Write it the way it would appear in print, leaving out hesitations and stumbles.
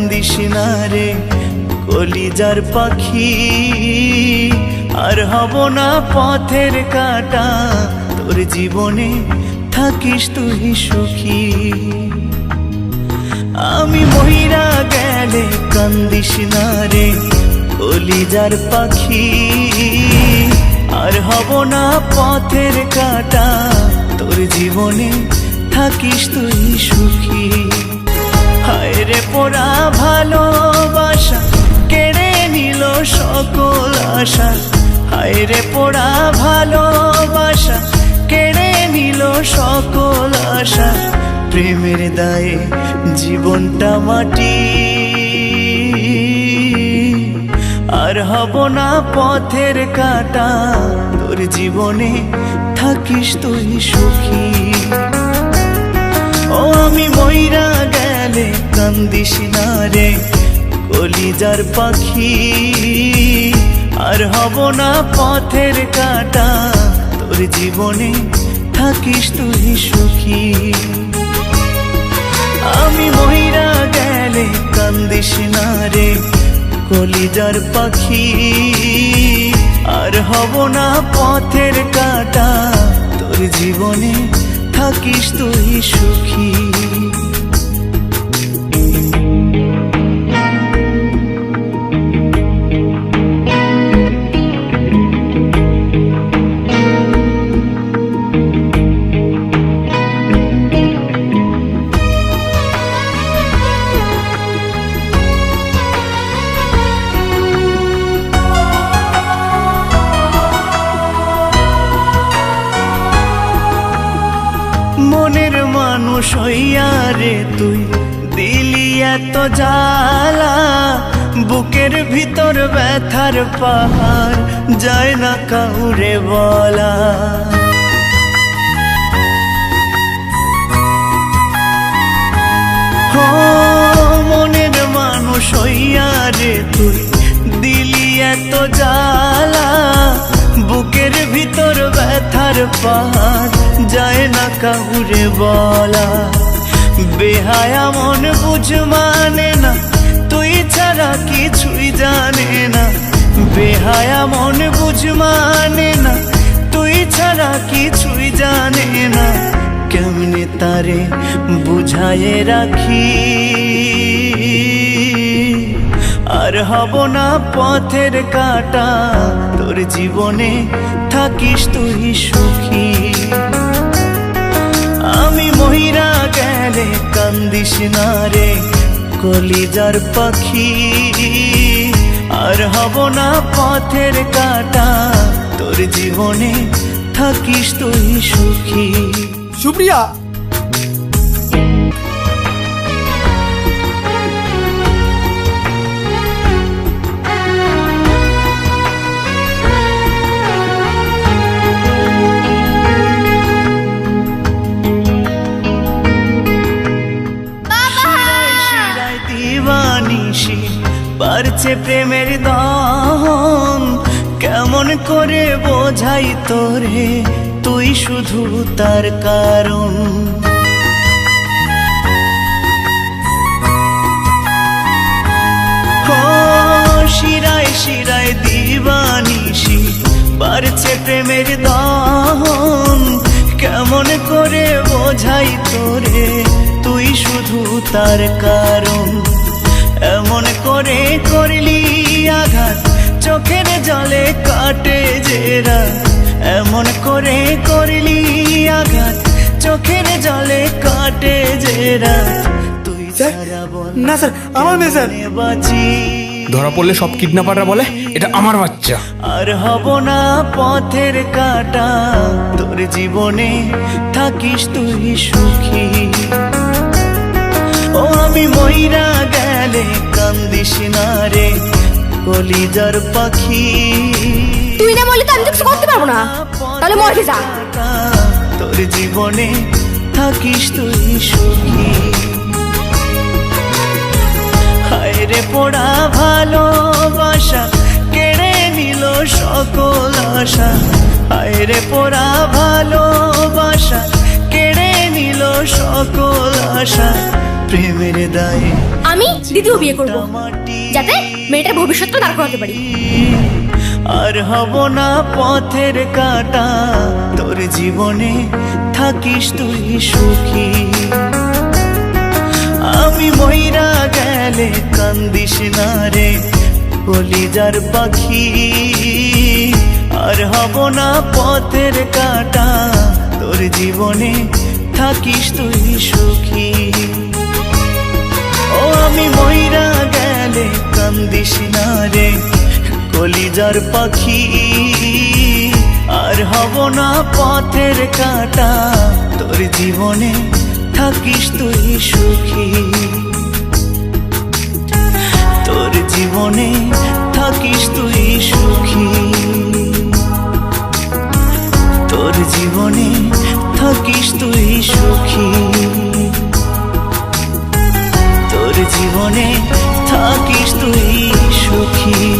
কান্দিস না রে কলিজার পাখি, আর হব না পথের কাঁটা, তোর জীবনে থাকিস তুই সুখী। আমি মহিরা গেলে কান্দিস না রে কলিজার পাখি, আর হব না পথের কাঁটা, তোর জীবনে থাকিস তুই সুখী। হায় রে পোড়া ভালোবাসা কেড়ে নিল সকল আশা, হায় রে পোড়া ভালোবাসা কেড়ে নিল সকল আশা, প্রেমের দায়ে জীবনটা মাটি, আর হব না পথের কাঁটা, তোর জীবনে থাকিস তুই সুখী। ও আমি মইরা গেলে কান্দিস না রে কলিজার পাখি, আর হব না পথের কাঁটা, তোর জীবনে থাকিস তুই সুখী। আমি মইরা গেলে কান্দিস না রে কলিজার পাখি, আর হব না পথের কাঁটা, তোর জীবনে থাকিস তুই সুখী। মনের মানুষ হইয়া রে তুই দিলি এত জ্বালা, বুকের ভিতর ব্যথার পাহাড় যায় না কাউরে বলা। ও মনের মানুষ হইয়া রে তুই দিলি এত জ্বালা, বুকের ভিতর ব্যথার পাহাড় যায় না কাউরে বলা। বেহায়া মন বুঝ মানে না, তুই ছাড়া কিছুই জানে না, বেহায়া মন বুঝ মানে না, তুই ছাড়া কিছুই জানে না, কেমনে তারে বুঝায়ে রাখি, আর হব না পথের কাঁটা, তোর জীবনে থাকিস তুই সুখী। আমি মহিরা গেলে কান্দিস না রে কলিজার পাখি, আর হব না পথের কাঁটা, তোর জীবনে থাকিস তুই সুখী। সুপ্রিয়া, বাড়ছে প্রেমের দহন, কেমন করে বোঝাই তোরে তুই শুধু তার কারণ। শিরায় শিরায় দিবানিশি বাড়ছে প্রেমের দহন, কেমন করে বোঝাই তোরে তুই শুধু তার কারণ। এমন করে করলি আঘাত চোখের জলে কাটে জেরা, এমন করে করলি আঘাত চোখের জলে কাটে জেরা, তুই ছাড়া বল না স্যার আমার মেয়ে স্যার। বাঁচি ধরা পড়লে সব কিডন্যাপাররা বলে এটা আমার বাচ্চা। আর হব না পথের কাঁটা, তোর জীবনে থাকিস তুই সুখী। ও আমি মইরা গেলে কান্দিস না রে কলিজার পাখি, তুই না বললে তো আমি তো কিছু করতে পারবো না, তাহলে মরে যা। তোর জীবনে থাকিস তুই সুখী। হায় রে পোড়া ভালোবাসা কেড়ে নিল সকল আশা, হায় রে পোড়া ভালোবাসা কেড়ে নিল সকল আশা, প্রেমের দায়ে আমি দ্বিতীয় বিয়ে করব মাটি যাতে মেয়েটার ভবিষ্যৎটা দাঁড় করাতে পারি। আর হব না পথের কাটা, তোর জীবনে থাকিস তুই সুখী। আমি মইরা গেলে কান্দিস না রে কলিজার পাখি, আর হব না পথের কাটা, তোর জীবনে থাকিস তুই সুখী। ও আমি মইরা গেলে কান্দিস না রে কলিজার পাখি, আর হব না পথের কাটা, তোর জীবনে থাকিস তুই সুখী। তোর জীবনে থাকিস তুই সুখী, তোর জীবনে থাকিস তুই সুখী, তোর জীবনে থাকিস তুই সুখী।